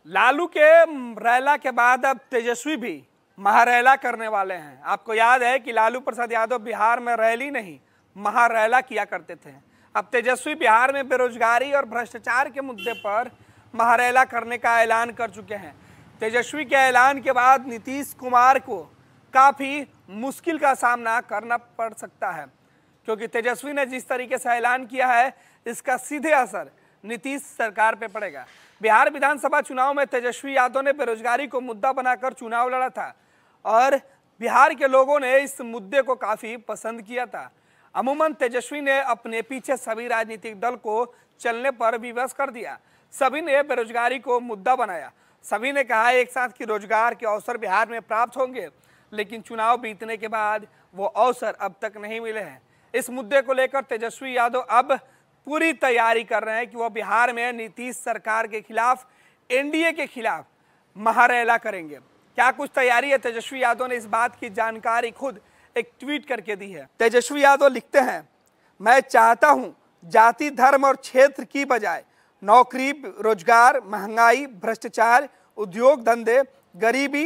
लालू के रैला के बाद अब तेजस्वी भी महारैला करने वाले हैं। आपको याद है कि लालू प्रसाद यादव बिहार में रैली नहीं महारैला किया करते थे। अब तेजस्वी बिहार में बेरोजगारी और भ्रष्टाचार के मुद्दे पर महारैला करने का ऐलान कर चुके हैं। तेजस्वी के ऐलान के बाद नीतीश कुमार को काफ़ी मुश्किल का सामना करना पड़ सकता है, क्योंकि तेजस्वी ने जिस तरीके से ऐलान किया है इसका सीधे असर नीतीश सरकार पे पड़ेगा। बिहार विधानसभा चुनाव में तेजस्वी यादव ने बेरोजगारी को मुद्दा बनाकर चुनाव लड़ा था और बिहार के लोगों ने इस मुद्दे को काफ़ी पसंद किया था। अमूमन तेजस्वी ने अपने पीछे सभी राजनीतिक दल को चलने पर विवश कर दिया। सभी ने बेरोजगारी को मुद्दा बनाया। सभी ने कहा एक साथ कि रोजगार के अवसर बिहार में प्राप्त होंगे, लेकिन चुनाव बीतने के बाद वो अवसर अब तक नहीं मिले हैं। इस मुद्दे को लेकर तेजस्वी यादव अब पूरी तैयारी कर रहे हैं कि वो बिहार में नीतीश सरकार के खिलाफ, एनडीए के खिलाफ महारैला करेंगे। क्या कुछ तैयारी है? तेजस्वी यादव ने इस बात की जानकारी खुद एक ट्वीट करके दी है। तेजस्वी यादव लिखते हैं, मैं चाहता हूं जाति, धर्म और क्षेत्र की बजाय नौकरी, रोजगार, महंगाई, भ्रष्टाचार, उद्योग धंधे, गरीबी,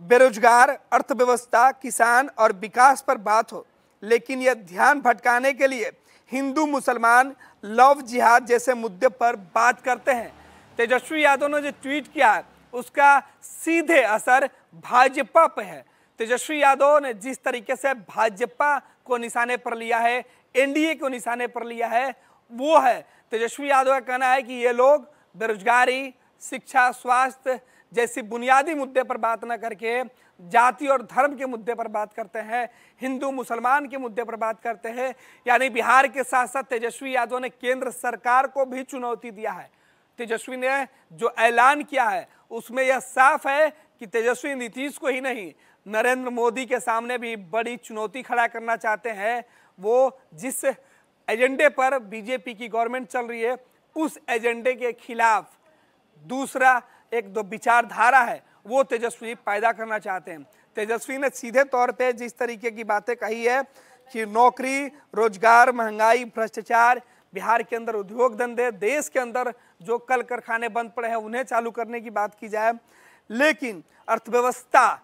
बेरोजगार, अर्थव्यवस्था, किसान और विकास पर बात हो, लेकिन यह ध्यान भटकाने के लिए हिंदू मुसलमान, लव जिहाद जैसे मुद्दे पर बात करते हैं। तेजस्वी यादव ने जो ट्वीट किया है उसका सीधे असर भाजपा पे है। तेजस्वी यादव ने जिस तरीके से भाजपा को निशाने पर लिया है, एनडीए को निशाने पर लिया है, वो है तेजस्वी यादव का कहना है कि ये लोग बेरोजगारी, शिक्षा, स्वास्थ्य जैसी बुनियादी मुद्दे पर बात न करके जाति और धर्म के मुद्दे पर बात करते हैं, हिंदू मुसलमान के मुद्दे पर बात करते हैं। यानी बिहार के साथ साथ तेजस्वी यादव ने केंद्र सरकार को भी चुनौती दिया है। तेजस्वी ने जो ऐलान किया है उसमें यह साफ है कि तेजस्वी नीतीश को ही नहीं, नरेंद्र मोदी के सामने भी बड़ी चुनौती खड़ा करना चाहते हैं। वो जिस एजेंडे पर बीजेपी की गवर्नमेंट चल रही है उस एजेंडे के खिलाफ दूसरा एक दो विचारधारा है वो तेजस्वी पैदा करना चाहते हैं। तेजस्वी ने सीधे तौर पे जिस तरीके की बातें कही है कि नौकरी, रोजगार, महंगाई, भ्रष्टाचार, बिहार के अंदर उद्योग धंधे, देश के अंदर जो कल कारखाने बंद पड़े हैं उन्हें चालू करने की बात की जाए, लेकिन अर्थव्यवस्था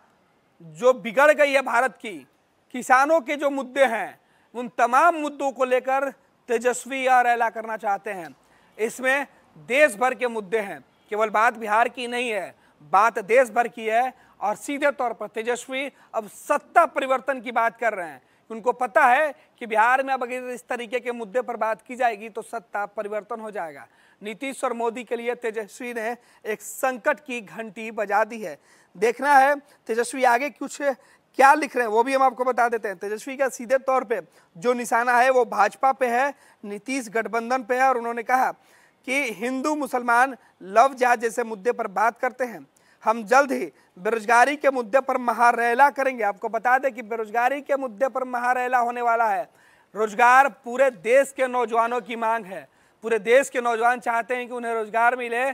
जो बिगड़ गई है भारत की, किसानों के जो मुद्दे हैं उन तमाम मुद्दों को लेकर तेजस्वी यह रैला करना चाहते हैं। इसमें देश भर के मुद्दे हैं, केवल बात बिहार की नहीं है, बात देश भर की है। और सीधे तौर पर तेजस्वी अब सत्ता परिवर्तन की बात कर रहे हैं। उनको पता है कि बिहार में अब अगर इस तरीके के मुद्दे पर बात की जाएगी तो सत्ता परिवर्तन हो जाएगा। नीतीश और मोदी के लिए तेजस्वी ने एक संकट की घंटी बजा दी है। देखना है तेजस्वी आगे कुछ क्या लिख रहे हैं, वो भी हम आपको बता देते हैं। तेजस्वी का सीधे तौर पे जो निशाना है वो भाजपा पे है, नीतीश गठबंधन पे है। और उन्होंने कहा कि हिंदू मुसलमान, लव जिहाद जैसे मुद्दे पर बात करते हैं। हम जल्द ही बेरोजगारी के मुद्दे पर महारैला करेंगे। आपको बता दें कि बेरोजगारी के मुद्दे पर महारैला होने वाला है। रोजगार पूरे देश के नौजवानों की मांग है। पूरे देश के नौजवान चाहते हैं कि उन्हें रोजगार मिले।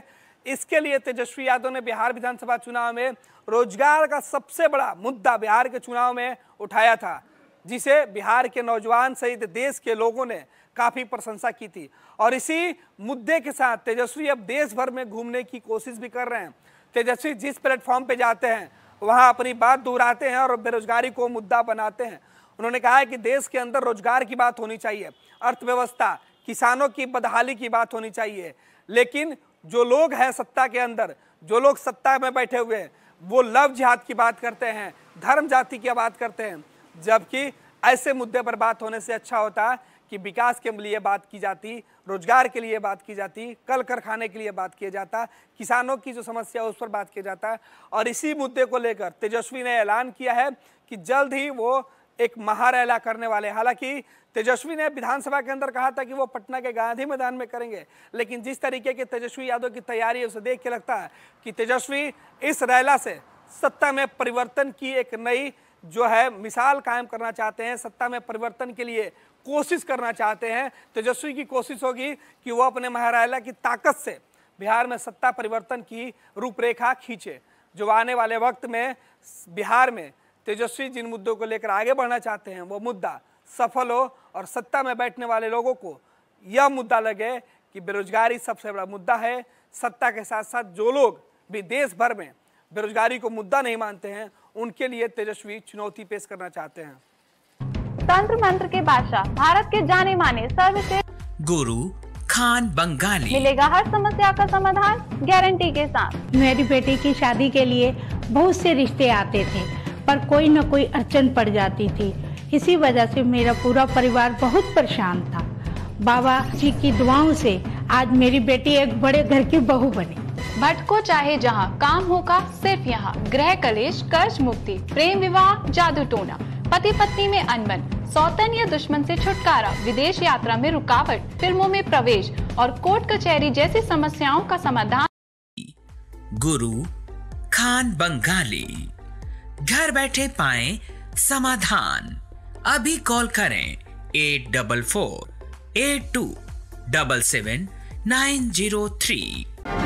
इसके लिए तेजस्वी यादव ने बिहार विधानसभा चुनाव में रोजगार का सबसे बड़ा मुद्दा बिहार के चुनाव में उठाया था, जिसे बिहार के नौजवान सहित देश के लोगों ने काफ़ी प्रशंसा की थी। और इसी मुद्दे के साथ तेजस्वी अब देश भर में घूमने की कोशिश भी कर रहे हैं। तेजस्वी जिस प्लेटफॉर्म पे जाते हैं वहाँ अपनी बात दोहराते हैं और बेरोजगारी को मुद्दा बनाते हैं। उन्होंने कहा है कि देश के अंदर रोजगार की बात होनी चाहिए, अर्थव्यवस्था, किसानों की बदहाली की बात होनी चाहिए, लेकिन जो लोग हैं सत्ता के अंदर, जो लोग सत्ता में बैठे हुए हैं, वो लव जिहाद की बात करते हैं, धर्म जाति की बात करते हैं। जबकि ऐसे मुद्दे पर बात होने से अच्छा होता कि विकास के लिए बात की जाती, रोजगार के लिए बात की जाती, कल कारखाने के लिए बात किया जाता, किसानों की जो समस्या है उस पर बात किया जाता। और इसी मुद्दे को लेकर तेजस्वी ने ऐलान किया है कि जल्द ही वो एक महारैला करने वाले। हालांकि तेजस्वी ने विधानसभा के अंदर कहा था कि वो पटना के गांधी मैदान में करेंगे, लेकिन जिस तरीके की तेजस्वी यादव की तैयारी है उसे देख के लगता है कि तेजस्वी इस रैला से सत्ता में परिवर्तन की एक नई जो है मिसाल कायम करना चाहते हैं, सत्ता में परिवर्तन के लिए कोशिश करना चाहते हैं। तेजस्वी की कोशिश होगी कि वो अपने महारैला की ताकत से बिहार में सत्ता परिवर्तन की रूपरेखा खींचे। जो आने वाले वक्त में बिहार में तेजस्वी जिन मुद्दों को लेकर आगे बढ़ना चाहते हैं वो मुद्दा सफल हो और सत्ता में बैठने वाले लोगों को यह मुद्दा लगे कि बेरोजगारी सबसे बड़ा मुद्दा है, सत्ता के साथ साथ जो लोग भी देश भर में बेरोजगारी को मुद्दा नहीं मानते हैं, उनके लिए तेजस्वी चुनौती पेश करना चाहते हैं। तंत्र मंत्र के बादशाह, भारत के जाने माने सर्वश्रेष्ठ गुरु खान बंगाली, मिलेगा हर समस्या का समाधान गारंटी के साथ। मेरी बेटी की शादी के लिए बहुत से रिश्ते आते थे, पर कोई न कोई अड़चन पड़ जाती थी। इसी वजह से मेरा पूरा परिवार बहुत परेशान था। बाबा जी की दुआओं से आज मेरी बेटी एक बड़े घर की बहू बनी। भटको चाहे जहां, काम होगा सिर्फ यहाँ। गृह कलेश, कर्ज मुक्ति, प्रेम विवाह, जादू टोना, पति पत्नी में अनबन, सौतन या दुश्मन से छुटकारा, विदेश यात्रा में रुकावट, फिल्मों में प्रवेश और कोर्ट कचहरी जैसी समस्याओं का समाधान। गुरु खान बंगाली, घर बैठे पाएं समाधान। अभी कॉल करें 8448277903।